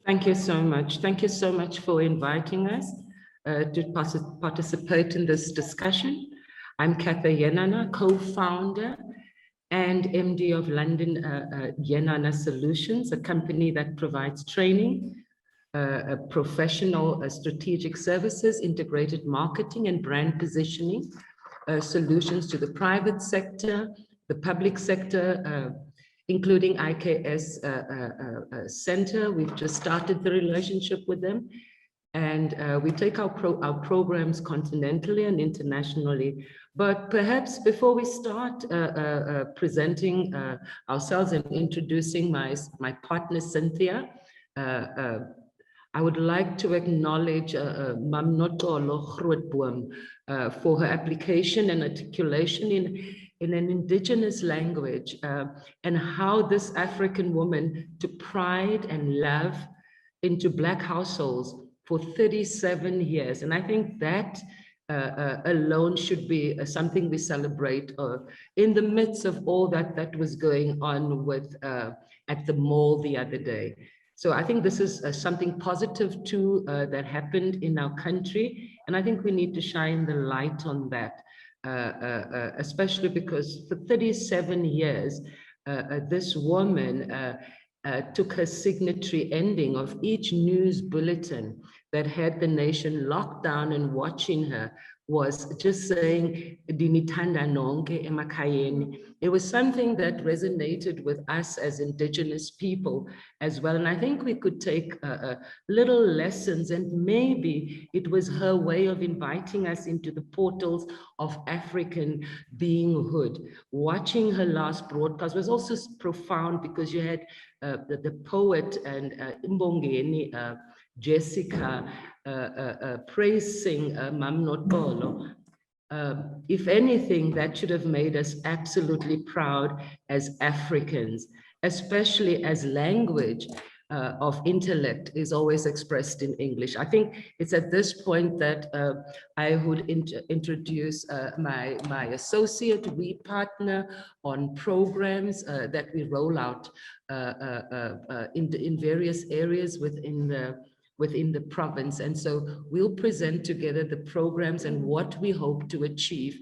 Thank you so much. Thank you so much for inviting us to participate in this discussion. I'm Katha Yenana, co-founder and MD of London Yenana Solutions, a company that provides training, professional strategic services, integrated marketing and brand positioning solutions to the private sector, the public sector, including IKS Center. We've just started the relationship with them. And we take our programs continentally and internationally. But perhaps before we start presenting ourselves and introducing my partner, Cynthia, I would like to acknowledge Mam Notolo Grootboom for her application and articulation in an indigenous language and how this African woman took pride and love into Black households for 37 years. And I think that alone should be something we celebrate in the midst of all that was going on with at the mall the other day. So I think this is something positive too that happened in our country. And I think we need to shine the light on that, especially because for 37 years, this woman took her signatory ending of each news bulletin that had the nation locked down and watching her was just saying, "Dinithanda nonke emakhayeni." It was something that resonated with us as Indigenous people as well. And I think we could take little lessons, and maybe it was her way of inviting us into the portals of African beinghood. Watching her last broadcast was also profound because you had the poet and Imbongeni, Jessica, praising Mam Notolo. If anything, that should have made us absolutely proud as Africans, especially as language of intellect is always expressed in English. I think it's at this point that I would introduce my associate. We partner on programs that we roll out in various areas within the province. And so we'll present together the programs and what we hope to achieve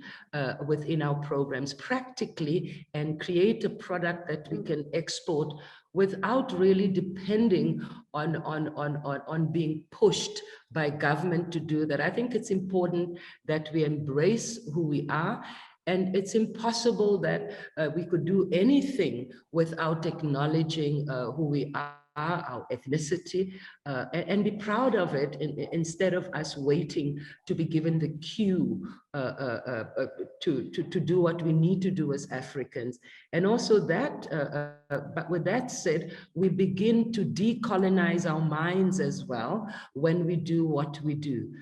within our programs practically and create a product that we can export without really depending on being pushed by government to do that. I think it's important that we embrace who we are. And it's impossible that we could do anything without acknowledging who we are, our ethnicity, and be proud of it instead of us waiting to be given the cue to do what we need to do as Africans. And also that, but with that said, we begin to decolonize our minds as well when we do what we do.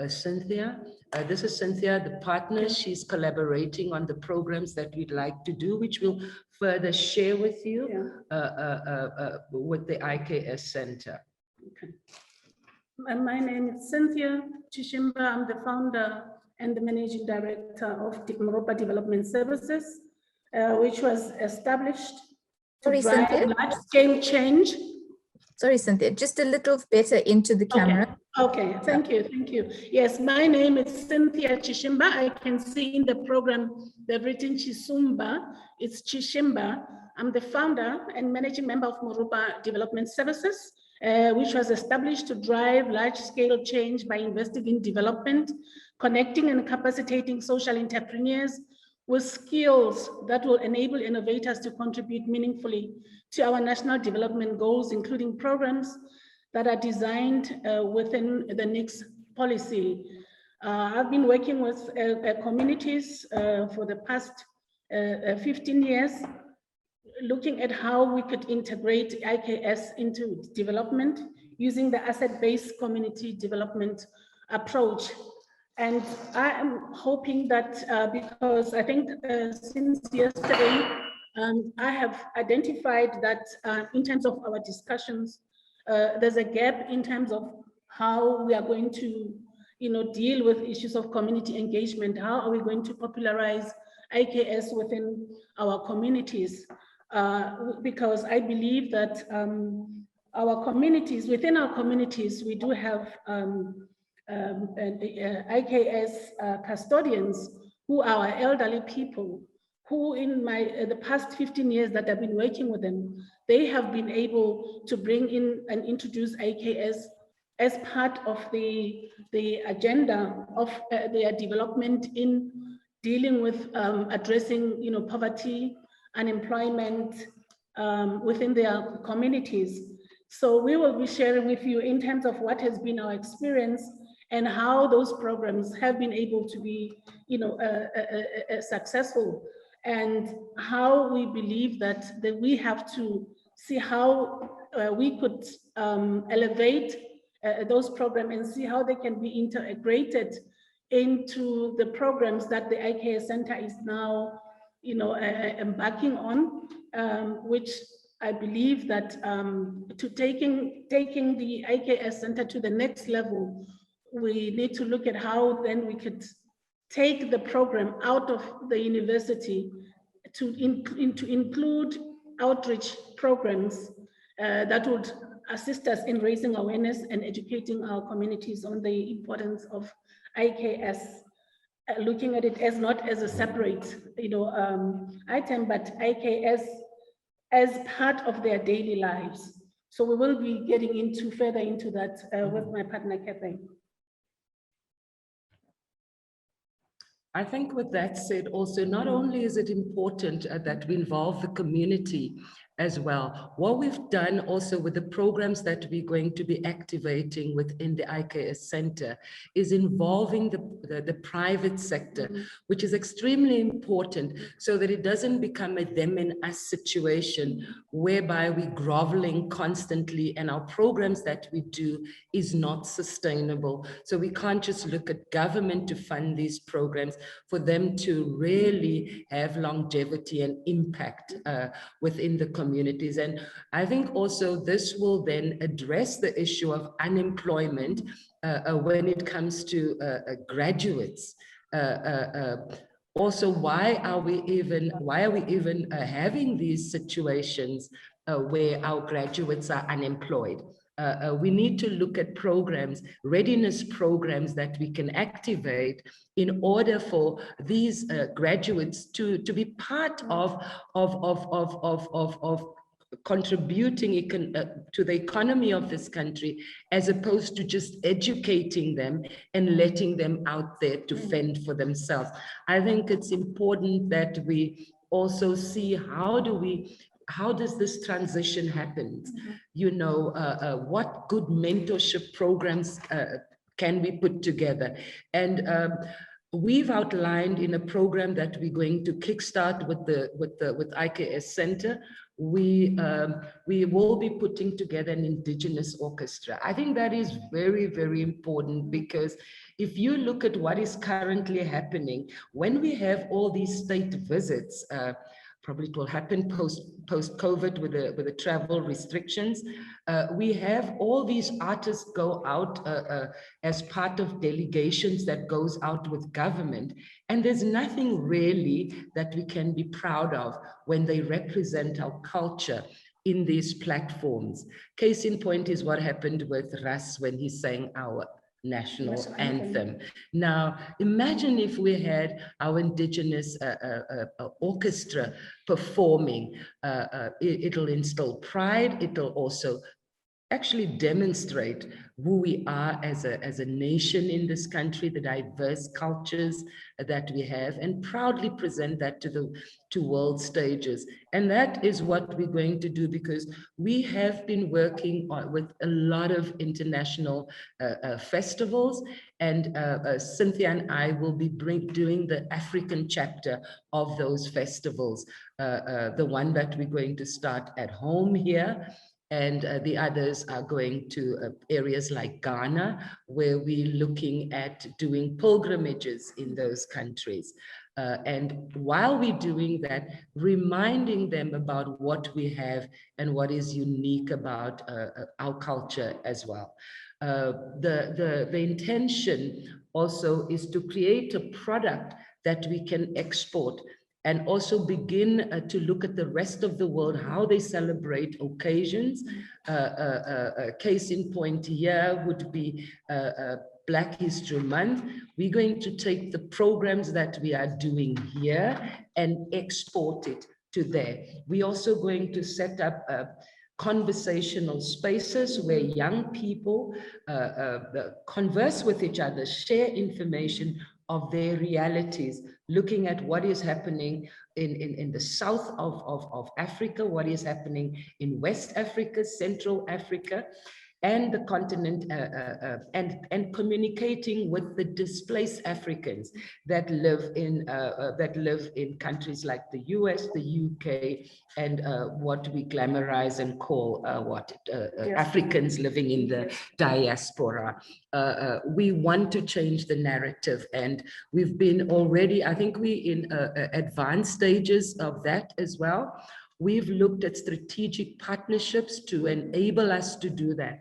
Cynthia, this is Cynthia, the partner. She's collaborating on the programs that we'd like to do, which we'll further share with you with the IKS Center. Okay. My name is Cynthia Chishimba. I'm the founder and the managing director of Moropa Development Services, which was established to drive large-scale change. Sorry, Cynthia, just a little better into the camera. Okay, thank you, thank you. Yes, my name is Cynthia Chishimba. I can see in the program they've written Chisumba. It's Chishimba. I'm the founder and managing member of Moropa Development Services, which was established to drive large-scale change by investing in development, connecting and capacitating social entrepreneurs with skills that will enable innovators to contribute meaningfully to our national development goals, including programs that are designed within the next policy. I've been working with communities for the past 15 years, looking at how we could integrate IKS into development using the asset-based community development approach. And I am hoping that because I think since yesterday, I have identified that in terms of our discussions, there's a gap in terms of how we are going to deal with issues of community engagement. How are we going to popularize IKS within our communities? Because I believe that our communities, within our communities, we do have IKS custodians who are our elderly people, who in the past 15 years that I've been working with them, they have been able to bring in and introduce IKS as part of the agenda of their development in dealing with addressing, poverty, unemployment within their communities. So we will be sharing with you in terms of what has been our experience and how those programs have been able to be, successful, and how we believe that we have to see how we could elevate those programs and see how they can be integrated into the programs that the IKS Center is now, embarking on, which I believe that to taking the IKS Center to the next level, we need to look at how then we could take the program out of the university to include outreach programs that would assist us in raising awareness and educating our communities on the importance of IKS, looking at it as not as a separate, item, but IKS as part of their daily lives. So we will be getting further into that with my partner, Catherine. I think with that said, also, not only is it important that we involve the community as well, what we've done also with the programs that we're going to be activating within the IKS Center is involving the private sector, which is extremely important so that it doesn't become a them and us situation whereby we're groveling constantly and our programs that we do is not sustainable. So we can't just look at government to fund these programs for them to really have longevity and impact within the communities. And I think also this will then address the issue of unemployment when it comes to graduates. Also, why are we even having these situations where our graduates are unemployed? We need to look at programs, readiness programs that we can activate in order for these graduates to be part of contributing to the economy of this country, as opposed to just educating them and letting them out there to fend for themselves. I think it's important that we also see how does this transition happen? What good mentorship programs can we put together? And we've outlined in a program that we're going to kickstart with IKS Center. We will be putting together an Indigenous orchestra. I think that is very, very important, because if you look at what is currently happening, when we have all these state visits, probably it will happen post-COVID with the travel restrictions. We have all these artists go out as part of delegations that goes out with government. And there's nothing really that we can be proud of when they represent our culture in these platforms. Case in point is what happened with Russ when he sang our national anthem. Now, imagine if we had our Indigenous orchestra performing. It'll instill pride. It'll also actually demonstrate who we are as a nation in this country, the diverse cultures that we have, and proudly present that to world stages. And that is what we're going to do, because we have been working with a lot of international festivals, and Cynthia and I will be doing the African chapter of those festivals, the one that we're going to start at home here. And the others are going to areas like Ghana, where we're looking at doing pilgrimages in those countries. And while we're doing that, reminding them about what we have and what is unique about our culture as well. The intention also is to create a product that we can export and also begin to look at the rest of the world, how they celebrate occasions. Case in point here would be Black History Month. We're going to take the programs that we are doing here and export it to there. We're also going to set up conversational spaces where young people converse with each other, share information of their realities, looking at what is happening in the south of Africa, what is happening in West Africa, Central Africa, and the continent, and communicating with the displaced Africans that live in countries like the US, the UK, and what we glamorize and call Africans living in the diaspora. We want to change the narrative, and we've been already, I think we in advanced stages of that as well. We've looked at strategic partnerships to enable us to do that.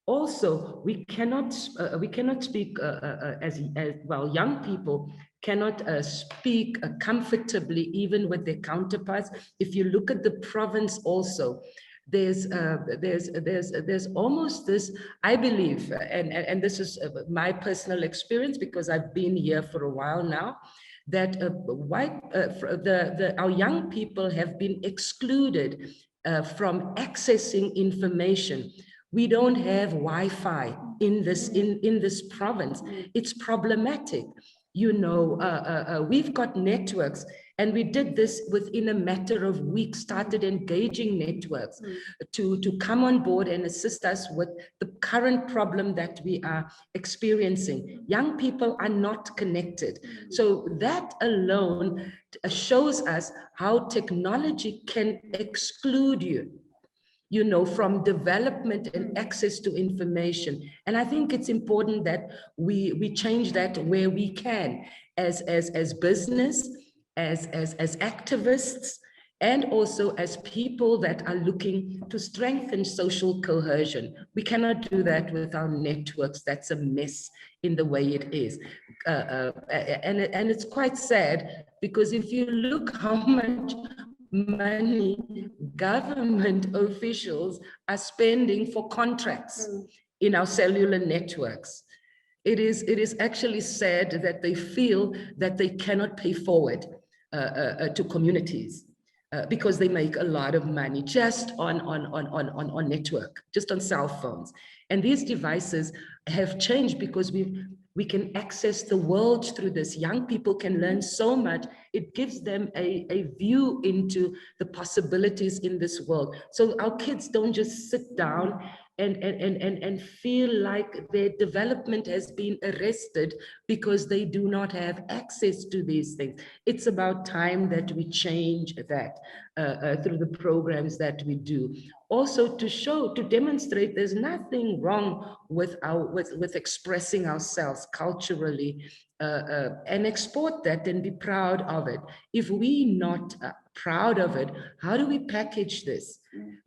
Also, we cannot speak as well. Young people cannot speak comfortably even with their counterparts. If you look at the province, also, there's almost this, I believe, and this is my personal experience because I've been here for a while now, that our young people have been excluded from accessing information. We don't have Wi-Fi in this province. It's problematic. You know, we've got networks, and we did this within a matter of weeks, started engaging networks to come on board and assist us with the current problem that we are experiencing. Young people are not connected. So that alone shows us how technology can exclude you know, from development and access to information. And I think it's important that we change that where we can, as business, as activists, and also as people that are looking to strengthen social cohesion. We cannot do that with our networks. That's a mess in the way it is. And it's quite sad, because if you look how much money government officials are spending for contracts in our cellular networks, it is actually sad that they feel that they cannot pay forward to communities because they make a lot of money just on network, just on cell phones. And these devices have changed because we can access the world through this. Young people can learn so much. It gives them a view into the possibilities in this world. So our kids don't just sit down and feel like their development has been arrested because they do not have access to these things. It's about time that we change that through the programs that we do. Also to demonstrate there's nothing wrong with expressing ourselves culturally, and export that and be proud of it. If we're not proud of it, how do we package this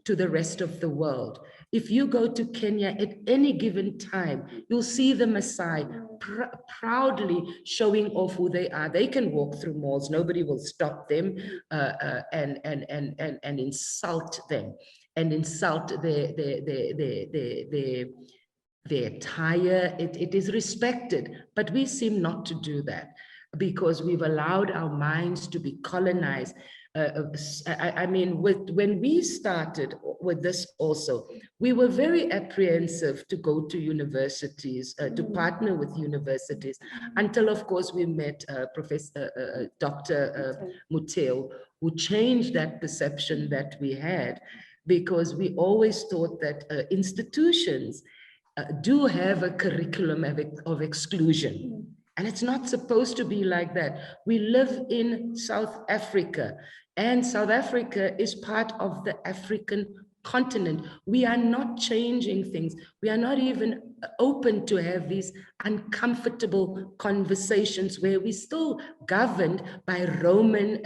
to the rest of the world? If you go to Kenya at any given time, you'll see the Maasai proudly showing off who they are. They can walk through malls, nobody will stop them and insult them, and insult their attire. It is respected, but we seem not to do that because we've allowed our minds to be colonized. I mean, when we started with this also, we were very apprehensive to go to universities, to partner with universities, until of course we met Dr. Muteo, who changed that perception that we had, because we always thought that institutions do have a curriculum of exclusion. And it's not supposed to be like that. We live in South Africa, and South Africa is part of the African continent. We are not changing things. We are not even open to have these uncomfortable conversations where we're still governed by Roman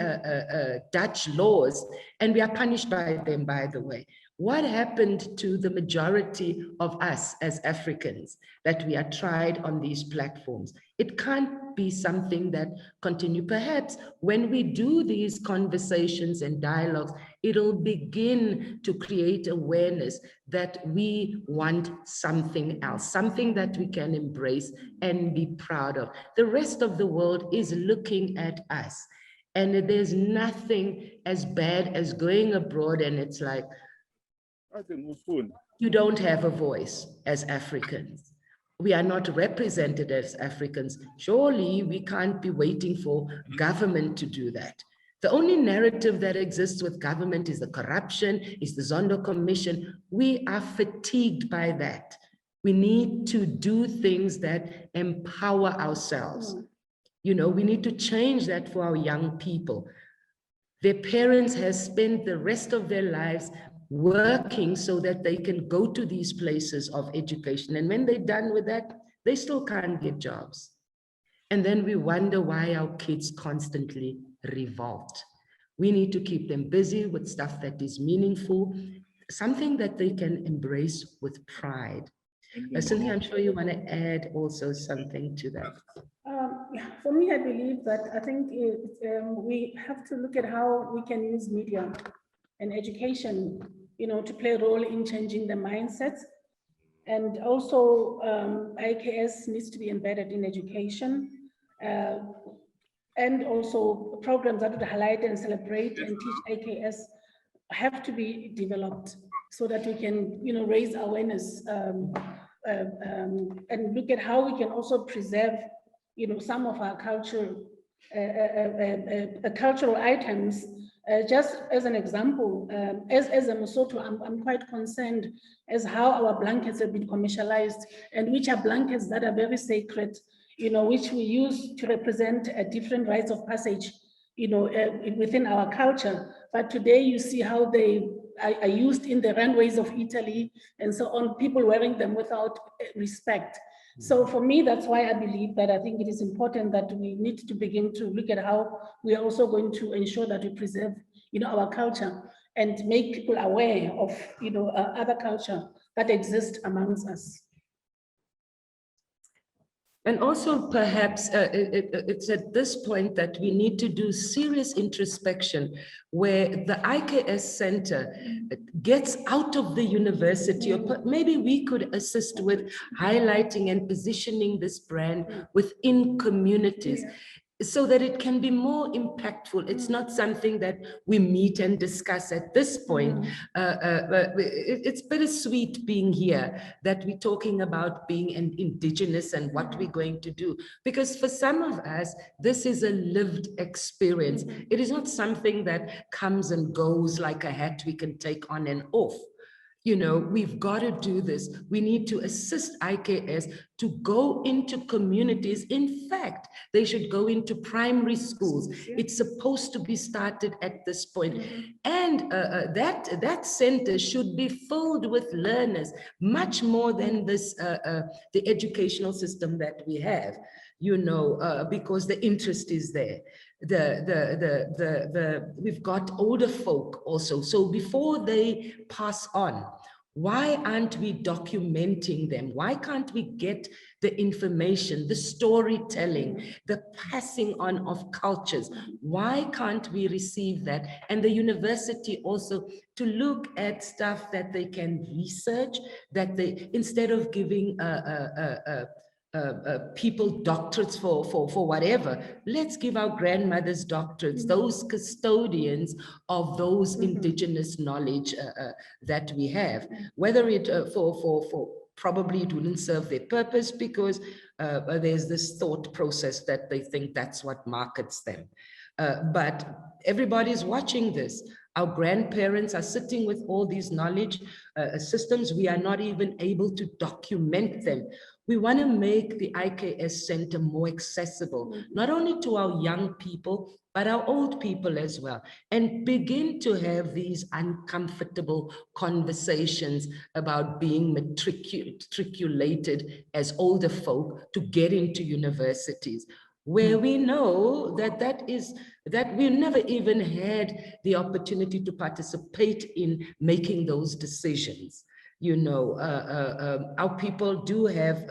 Dutch laws, and we are punished by them, by the way. What happened to the majority of us as Africans that we are tried on these platforms? It can't be something that continue. Perhaps when we do these conversations and dialogues, it'll begin to create awareness that we want something else, something that we can embrace and be proud of. The rest of the world is looking at us. And there's nothing as bad as going abroad and it's like, you don't have a voice as Africans. We are not represented as Africans. Surely we can't be waiting for government to do that. The only narrative that exists with government is the corruption, is the Zondo Commission. We are fatigued by that. We need to do things that empower ourselves. You know, we need to change that for our young people. Their parents have spent the rest of their lives working so that they can go to these places of education. And when they're done with that, they still can't get jobs. And then we wonder why our kids constantly revolt. We need to keep them busy with stuff that is meaningful, something that they can embrace with pride. Cynthia, I'm sure you want to add also something to that. For me, I believe that I think we have to look at how we can use media and education, you know, to play a role in changing the mindsets. And also IKS needs to be embedded in education. And also programs that would highlight and celebrate and teach IKS have to be developed so that we can, you know, raise awareness and look at how we can also preserve, you know, some of our cultural items. Just as an example, as a Mosotho, I'm quite concerned as how our blankets have been commercialized and which are blankets that are very sacred, you know, which we use to represent different rites of passage, you know, within our culture. But today you see how they are used in the runways of Italy and so on, people wearing them without respect. So for me, that's why I believe that I think it is important that we need to begin to look at how we are also going to ensure that we preserve, you know, our culture and make people aware of, you know, other culture that exists amongst us. And also perhaps it's at this point that we need to do serious introspection where the IKS Center gets out of the university, or maybe we could assist with highlighting and positioning this brand within communities, so that it can be more impactful. It's not something that we meet and discuss at this point. It's bittersweet being here, that we're talking about being an Indigenous and what we're going to do. Because for some of us, this is a lived experience. It is not something that comes and goes like a hat we can take on and off. You know, we've got to do this. We need to assist IKS to go into communities. In fact, they should go into primary schools. It's supposed to be started at this point. And that center should be filled with learners, much more than this, the educational system that we have, you know, because the interest is there. We've got older folk also. So before they pass on, why aren't we documenting them? Why can't we get the information, the storytelling, the passing on of cultures? Why can't we receive that? And the university also to look at stuff that they can research, that they, instead of giving people doctorates for whatever, let's give our grandmothers doctorates, those custodians of those indigenous knowledge that we have, whether it probably it wouldn't serve their purpose because there's this thought process that they think that's what markets them. But everybody's watching this. Our grandparents are sitting with all these knowledge systems. We are not even able to document them. We want to make the IKS Center more accessible, not only to our young people, but our old people as well, and begin to have these uncomfortable conversations about being matriculated as older folk to get into universities. where we know that we never even had the opportunity to participate in making those decisions. You know, our people do have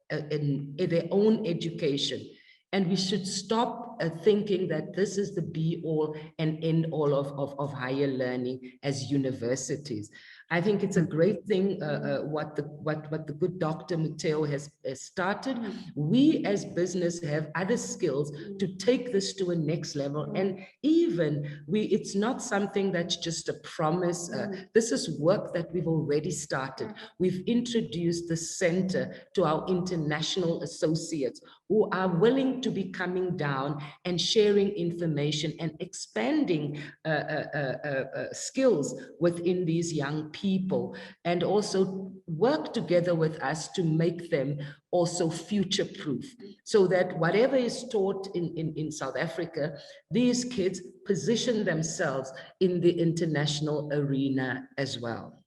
their own education, and we should stop thinking that this is the be all and end all of higher learning as universities. I think it's a great thing what the good Dr. Mateo has started. We as business have other skills to take this to a next level, and even it's not something that's just a promise. This is work that we've already started. We've introduced the center to our international associates who are willing to be coming down and sharing information and expanding skills within these young people, and also work together with us to make them also future-proof, so that whatever is taught in South Africa, these kids position themselves in the international arena as well.